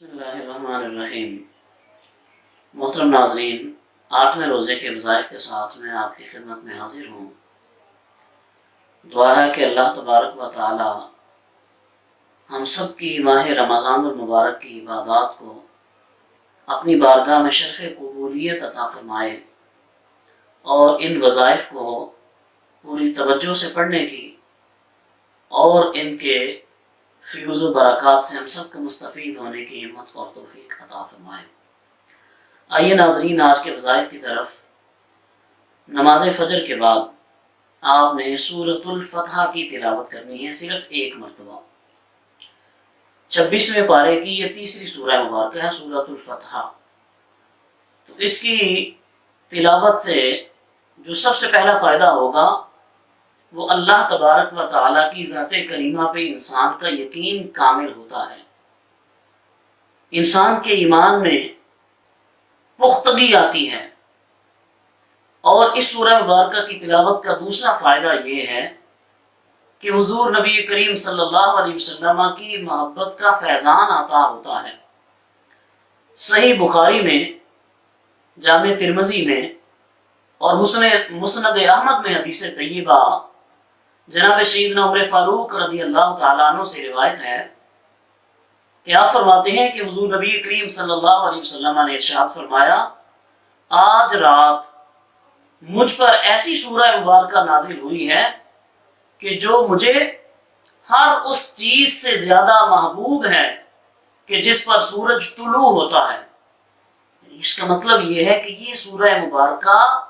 बिस्मिल्लाहिर्रहमानिर्रहीम। मोहतरम नाज़रीन, 8वें रोज़े के वज़ाइफ के साथ मैं आपकी खिदमत में हाजिर हूँ। दुआ है कि अल्लाह तबारक व तआला हम सब की माह रमज़ानुल मुबारक की इबादत को अपनी बारगाह में शर्फ़ कबूलियत अता फरमाए और इन वज़ाइफ को पूरी तवज्जो से पढ़ने की और इनके फ़यूज़ व बरक़ात से हम सब को मुस्तफ़ीद होने की हिम्मत और तौफ़ीक़ अता फरमाए। आइए नाज़रीन, आज के वज़ाइफ की तरफ। नमाज फ़जर के बाद आपने सूरतुल फ़तह की तिलावत करनी है, सिर्फ एक मरतबा। 26वें पारे की ये तीसरी सूरह मुबारक है, सूरतुल फ़तह। तो इसकी तिलावत से जो सबसे पहला फ़ायदा होगा वो अल्लाह तबारक व तआला की ज़ाते करीमा पे इंसान का यकीन कामिल होता है। इंसान के ईमान में पुख्तगी आती है। और इस सूरह मुबारक की तिलावत का दूसरा फ़ायदा ये है कि हुज़ूर नबी करीम सल्लल्लाहु अलैहि वसल्लम की मोहब्बत का फैज़ान आता होता है। सही बुखारी में, जामे तिरमिज़ी में और मुस्नद अहमद में हदीस तय्यबा जनाब सैयदना उमर फारूक रज़ी अल्लाह तआला अन्हु से रिवायत है कि आप फरमाते हैं कि हुज़ूर नबी करीम सल्लल्लाहु अलैहि वसल्लम ने इरशाद फरमाया, आज रात मुझ पर ऐसी सूरह मुबारक नाजिल हुई है कि जो मुझे हर उस चीज से ज्यादा महबूब है कि जिस पर सूरज तुलू होता है। इसका मतलब यह है कि ये सूरह मुबारक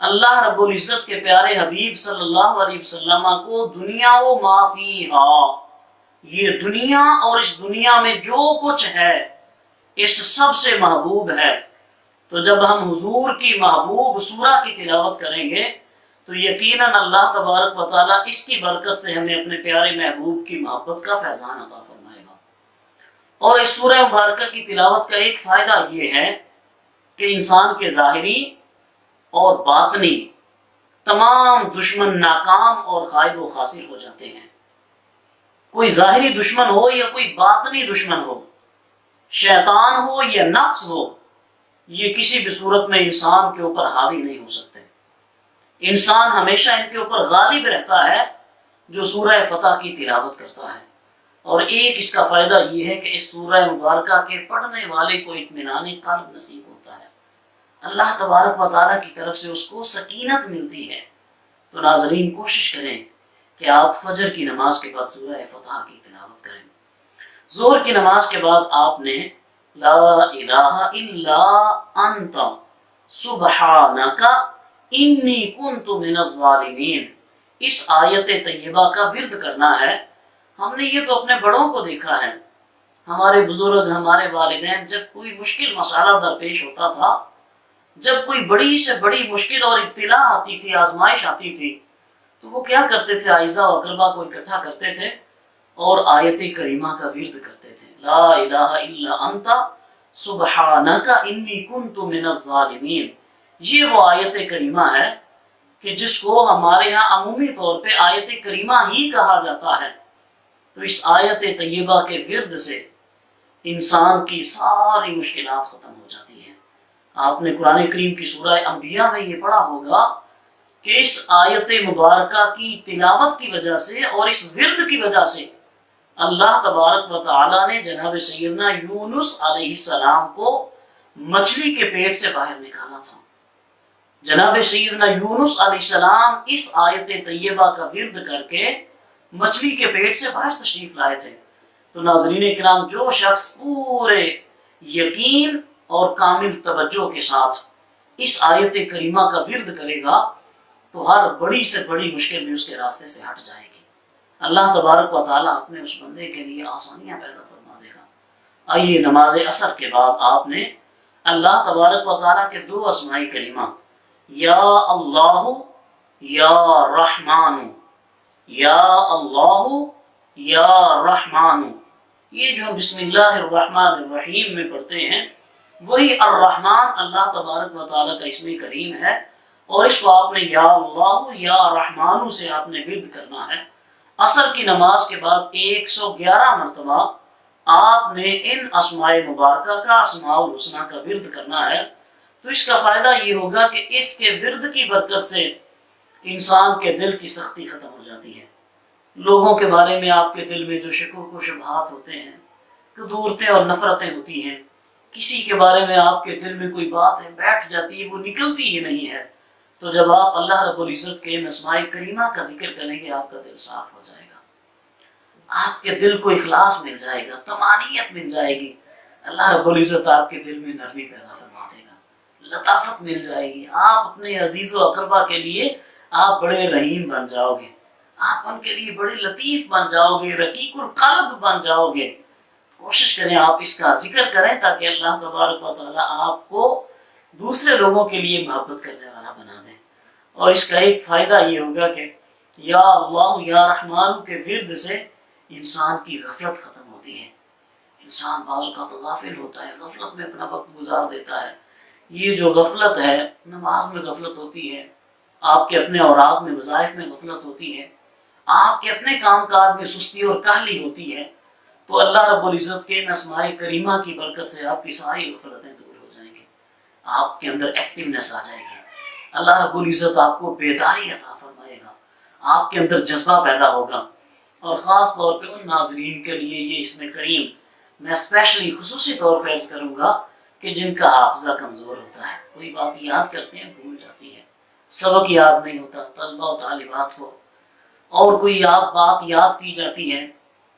अल्लाह रब्बुल इज्जत के प्यारे हबीब सल्लल्लाहु अलैहि वसल्लम को दुनिया व माफीहा, ये दुनिया और इस दुनिया में जो कुछ है इस सब से महबूब है। तो जब हम हुजूर की महबूब सूरह की तिलावत करेंगे तो यकीनन अल्लाह तबारक व तआला इसकी बरकत से हमें अपने प्यारे महबूब की मोहब्बत का फैज़ान अता फरमाएगा। और इस सूरह मुबारक की तिलावत का एक फ़ायदा ये है कि इंसान के ज़ाहिरी और बातनी तमाम दुश्मन नाकाम और खाइब व खासिर हो जाते हैं। कोई ज़ाहिरी दुश्मन हो या कोई बातनी दुश्मन हो, शैतान हो या नफ्स हो, ये किसी भी सूरत में इंसान के ऊपर हावी नहीं हो सकते। इंसान हमेशा इनके ऊपर गालिब रहता है जो सूरह फ़तह की तिलावत करता है। और एक इसका फ़ायदा ये है कि इस सूरह मुबारक के पढ़ने वाले को इत्मीनान क़ल्ब नसीब होता है, अल्लाह तबारक व तआला की तरफ से उसको सकीनत मिलती है। तो नाज़रीन, कोशिश करें कि आप फजर की नमाज के बाद सूरह फ़तह की तिलावत करें। ज़ोहर की नमाज के बाद आपने ला इलाहा इल्ला अंता सुब्हानका इन्नी कुन्तु मिनज़ ज़ालिमीन, इस आयत तय्यबा का विर्द करना है। हमने ये तो अपने बड़ों को देखा है, हमारे बुजुर्ग, हमारे वालिदैन, जब कोई मुश्किल मसाला दरपेश होता था, जब कोई बड़ी से बड़ी मुश्किल और इब्तिला आती थी, आजमाइश आती थी, तो वो क्या करते थे, आइज़ा व अक़रबा को इकट्ठा करते थे और आयत करीमा का विर्द करते थे। ला इलाहा इल्ला अंता सुब्हानका इन्नी कुन्तु मिनज़ ज़ालिमीन। ये वो आयत करीमा है कि जिसको हमारे यहाँ अमूमी तौर पे आयत करीमा ही कहा जाता है। तो इस आयत तय्यबा के विर्द से इंसान की सारी मुश्किलात ख़त्म हो जाती हैं। आपने कुरान करीम की सूरह अंबिया में ये पढ़ा होगा कि इस आयत मुबारक की तिलावत की वजह से और इस विर्द की वजह से अल्लाह तबारक व तआला ने जनाब सैयदना यूनुस अलैहिस्सलाम को मछली के पेट से बाहर निकाला था। जनाब सैयदना यूनुस अलैहिस्सलाम इस आयत तय्यबा का विर्द करके मछली के पेट से बाहर तशरीफ लाए थे। तो नाज़रीन किराम, जो शख्स पूरे यकीन और कामिल तवज्जो के साथ इस आयत करीमा का विर्द करेगा तो हर बड़ी से बड़ी मुश्किल भी उसके रास्ते से हट जाएगी। अल्लाह तबारक व तआला अपने उस बंदे के लिए आसानियां पैदा फरमा देगा। आइए, नमाज असर के बाद आपने अल्लाह तबारक व तआला के दो अस्माए करीमा, या अल्लाहु या रहमानु, या अल्लाहु या रहमानु, ये जो हम बिस्मिल्लाहिर्रहमानिर्रहीम में पढ़ते हैं वही अर्रहमान अल्लाह तबारक व तआला का इस्म करीम है। और इसको आपने या अल्लाहु या रहमानु से आपने विर्द करना है। असर की नमाज के बाद 111 मरतबा آپ نے ان اسماء مبارکہ کا اسماء الحسنہ کا ورد کرنا ہے، تو اس کا فائدہ یہ ہوگا کہ اس کے ورد کی برکت سے انسان کے دل کی سختی ختم ہو جاتی ہے۔ لوگوں کے بارے میں آپ کے دل میں جو شکوک و شبہات ہوتے ہیں، کدورتیں اور نفرتیں ہوتی ہیں، کسی کے بارے میں آپ کے دل میں کوئی بات ہے بیٹھ جاتی ہے، وہ نکلتی ہی نہیں ہے، تو جب آپ اللہ رب العزت کے اسماء کریمہ کا ذکر کریں گے آپ کا دل صاف ہو جائے گا، آپ کے دل کو اخلاص مل جائے گا، طمانینت مل جائے گی، اللہ رب العزت آپ کے دل میں نرمی پیدا فرما دے گا، لطافت مل جائے گی، آپ اپنے عزیز و اقربا کے لیے آپ بڑے رحیم بن جاؤ گے، آپ ان کے لیے بڑے لطیف بن جاؤ گے، رقیق القلب بن جاؤ گے۔ کوشش کریں آپ اس کا ذکر کریں تاکہ اللہ تبارک و تعالیٰ آپ کو دوسرے لوگوں کے لیے محبت کرنے والا بنا دیں۔ اور اس کا ایک فائدہ یہ ہوگا کہ یا اللہ یا رحمان کے ورد سے انسان کی غفلت ختم ہوتی ہے، انسان بعض اوقات غافل ہوتا ہے، غفلت میں اپنا وقت گزار دیتا ہے۔ یہ جو غفلت ہے، نماز میں غفلت ہوتی ہے، آپ کے اپنے اوراد میں وظائف میں غفلت ہوتی ہے، آپ کے اپنے کام کاج میں سستی اور کاہلی ہوتی ہے، تو اللہ رب العزت کے اسماء کریمہ کی برکت سے آپ کی ساری غفلتیں دور ہو جائیں گی، آپ کے اندر ایکٹیونیس آ جائے گی، اللہ رب العزت آپ کو بیداری عطا فرمائے گا، آپ کے اندر جذبہ پیدا ہوگا۔ اور خاص طور پہ ان ناظرین کے لیے یہ اسم کریم میں اسپیشلی خصوصی طور پہ عرض کروں گا کہ جن کا حافظہ کمزور ہوتا ہے، کوئی بات یاد کرتے ہیں بھول جاتی ہے، سبق یاد نہیں ہوتا طلبہ و طالبات کو، اور کوئی بات یاد کی جاتی ہے،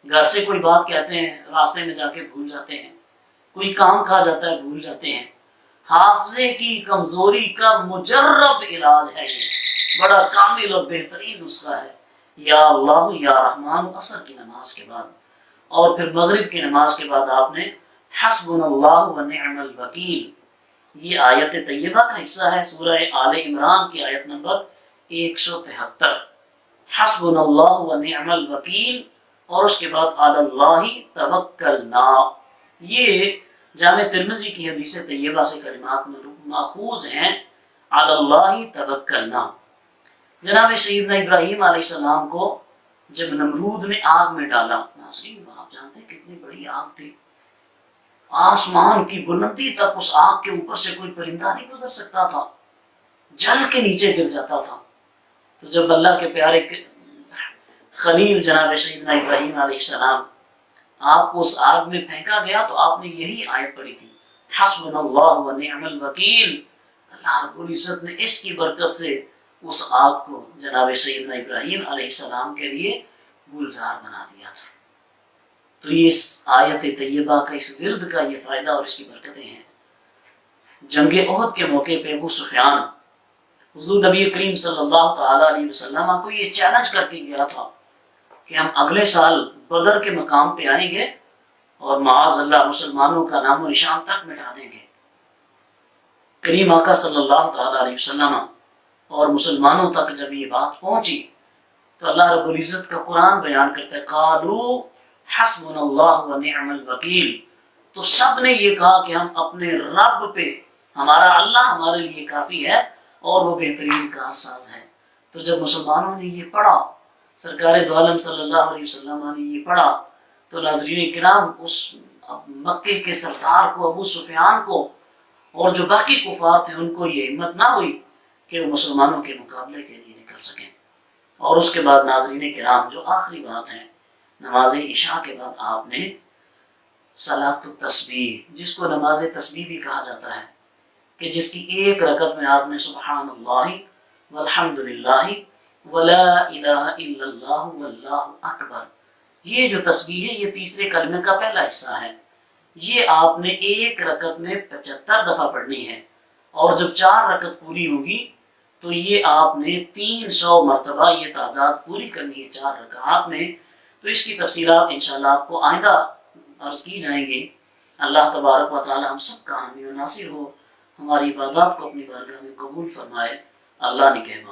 گھر سے کوئی بات کہتے ہیں راستے میں جا کے بھول جاتے ہیں، کوئی کام کھا جاتا ہے بھول جاتے ہیں۔ حافظے کی کمزوری کا مجرب علاج ہے، یہ بڑا کامل اور بہترین نسخہ ہے۔ یا اللہ یا رحمان عصر کی نماز کے بعد اور پھر مغرب کی نماز کے بعد آپ نے حسبنا اللہ و نعم الوکیل، یہ آیت طیبہ کا حصہ ہے، سورہ آل عمران کی آیت نمبر 173، حسبنا اللہ و نعم الوکیل، اور اس کے بعد علی اللہ توکلنا۔ یہ جامع ترمذی کی حدیث طیبہ سے کلمات میں ماخوذ ہیں، علی اللہ توکلنا۔ جناب سیدنا ابراہیم علیہ السلام کو جب نمرود نے آگ میں ڈالا، ناظرین آپ جانتے ہیں کتنی بڑی آگ تھی، آسمان کی بلندی تک اس آگ کے اوپر سے کوئی پرندہ نہیں گزر سکتا تھا، جل کے نیچے گر جاتا تھا۔ تو جب اللہ کے پیارے خلیل جناب سیدنا ابراہیم علیہ السلام آپ کو اس آگ میں پھینکا گیا تو آپ نے یہی آیت پڑھی تھی، حسبنا اللہ و نعم الوکیل۔ اللہ رب العزت نے اس کی برکت سے اس آگ کو جناب سیدنا ابراہیم علیہ السلام کے لیے گلزار بنا دیا تھا۔ تو یہ اس آیت طیبہ کا، اس ورد کا یہ فائدہ اور اس کی برکتیں ہیں۔ جنگ احد کے موقع پہ ابو سفیان حضور نبی کریم صلی اللہ تعالیٰ علیہ وسلم کو یہ چیلنج کر کے گیا تھا کہ ہم اگلے سال بدر کے مقام پہ آئیں گے اور معاذ اللہ مسلمانوں کا نام و نشان تک مٹا دیں گے۔ کریم آقا صلی اللہ تعالیٰ علیہ وسلم اور مسلمانوں تک جب یہ بات پہنچی تو اللہ رب العزت کا قرآن بیان کرتا ہے، قالوا حسبنا اللہ و نعم الوکیل، تو سب نے یہ کہا کہ ہم اپنے رب پہ، ہمارا اللہ ہمارے لیے کافی ہے اور وہ بہترین کارساز ہے۔ تو جب مسلمانوں نے یہ پڑھا، سرکار دو عالم صلی اللہ علیہ وسلم نے یہ پڑھا، تو ناظرین کرام اس مکے کے سردار کو ابو سفیان کو اور جو باقی کفار تھے ان کو یہ ہمت نہ ہوئی کہ وہ مسلمانوں کے مقابلے کے لیے نکل سکیں۔ اور اس کے بعد ناظرین کرام جو آخری بات ہے، نماز عشاء کے بعد آپ نے صلاۃ التسبیح، جس کو نماز تسبیح بھی کہا جاتا ہے، کہ جس کی ایک رکعت میں آپ نے سبحان اللہ والحمد للہ ولا الہ الا اللہ واللہ اکبر، یہ جو تسبیح ہے یہ تیسرے کلمے کا پہلا حصہ ہے، یہ آپ نے ایک رکعت میں 75 دفعہ پڑھنی ہے، اور جب 4 رکعت پوری ہوگی تو یہ آپ نے 300 مرتبہ یہ تعداد پوری کرنی ہے 4 رکعات میں۔ تو اس کی تفصیلات انشاءاللہ آپ کو آئندہ عرض کی جائیں گی۔ اللہ تبارک و تعالی ہم سب کا حامی و ناصر ہو، ہماری عبادات کو اپنی بارگاہ میں قبول فرمائے۔ اللہ نگہبان۔